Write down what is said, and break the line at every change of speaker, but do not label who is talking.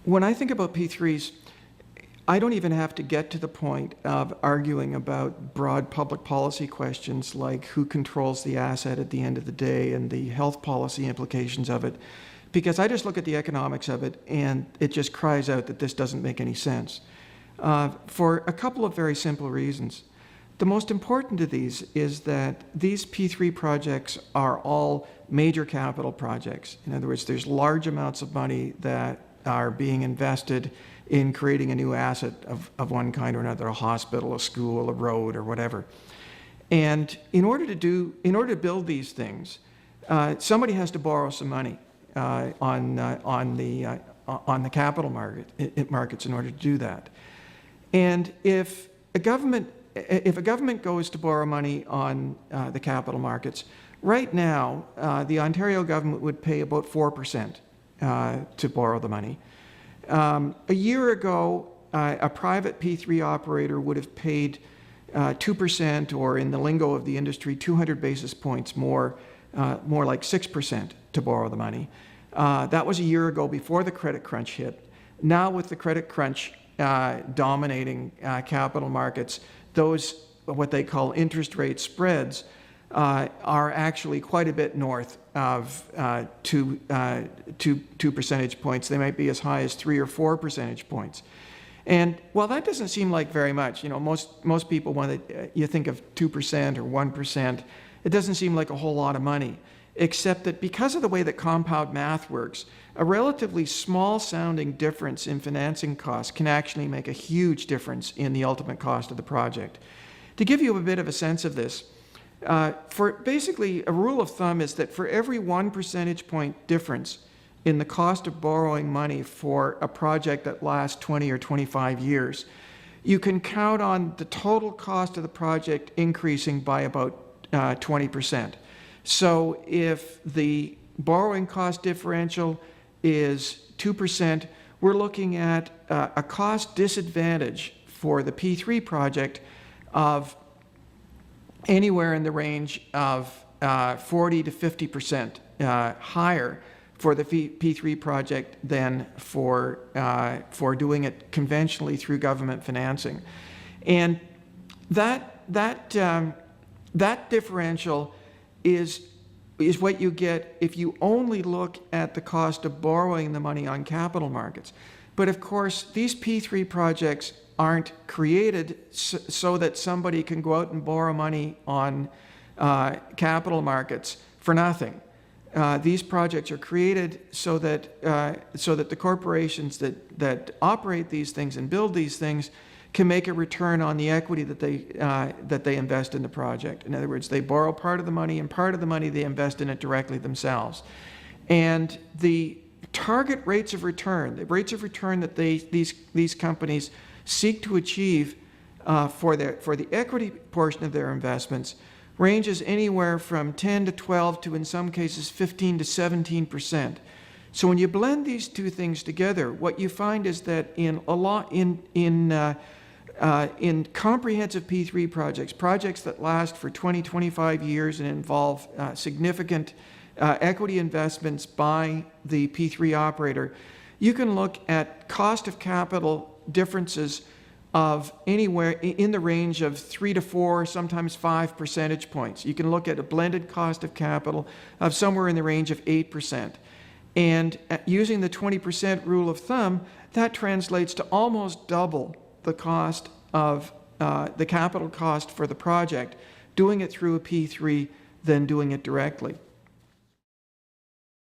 when I think about P3s, I don't even have to get to the point of arguing about broad public policy questions like who controls the asset at the end of the day and the health policy implications of it, because I just look at the economics of it and it just cries out that this doesn't make any sense. For a couple of very simple reasons. The most important of these is that these P3 projects are all major capital projects. In other words, there's large amounts of money that are being invested in creating a new asset of one kind or another, a hospital, a school, a road, or whatever. And in order to build these things, somebody has to borrow some money on the capital markets in order to do that. And if a government goes to borrow money on the capital markets, right now the Ontario government would pay about 4% to borrow the money. A year ago, a private P3 operator would have paid 2%, or in the lingo of the industry, 200 basis points more like 6% to borrow the money. That was a year ago before the credit crunch hit. Now with the credit crunch dominating capital markets, those, what they call interest rate spreads, are actually quite a bit north of 2 percentage points. They might be as high as 3 or 4 percentage points. And while that doesn't seem like very much, most people, when you think of 2% or 1%, it doesn't seem like a whole lot of money, except that because of the way that compound math works, a relatively small sounding difference in financing costs can actually make a huge difference in the ultimate cost of the project. To give you a bit of a sense of this, for basically a rule of thumb is that for every 1 percentage point difference in the cost of borrowing money for a project that lasts 20 or 25 years, you can count on the total cost of the project increasing by about 20%. So if the borrowing cost differential is 2%, we're looking at a cost disadvantage for the P3 project of anywhere in the range of 40 to 50% higher for the P3 project than for doing it conventionally through government financing. And that differential is what you get if you only look at the cost of borrowing the money on capital markets. But of course, these P3 projects aren't created so that somebody can go out and borrow money on capital markets for nothing. These projects are created so that the corporations that operate these things and build these things can make a return on the equity that they invest in the project. In other words, they borrow part of the money, and part of the money they invest in it directly themselves. And the target rates of return, the rates of return that these companies seek to achieve for the equity portion of their investments ranges anywhere from 10 to 12 to, in some cases, 15 to 17%. So when you blend these two things together, what you find is that in comprehensive P3 projects that last for 20, 25 years and involve significant equity investments by the P3 operator, you can look at cost of capital differences of anywhere in the range of 3 to 4, sometimes 5 percentage points. You can look at a blended cost of capital of somewhere in the range of 8%. And using the 20% rule of thumb, that translates to almost double the cost of the capital cost for the project, doing it through a P3 than doing it directly.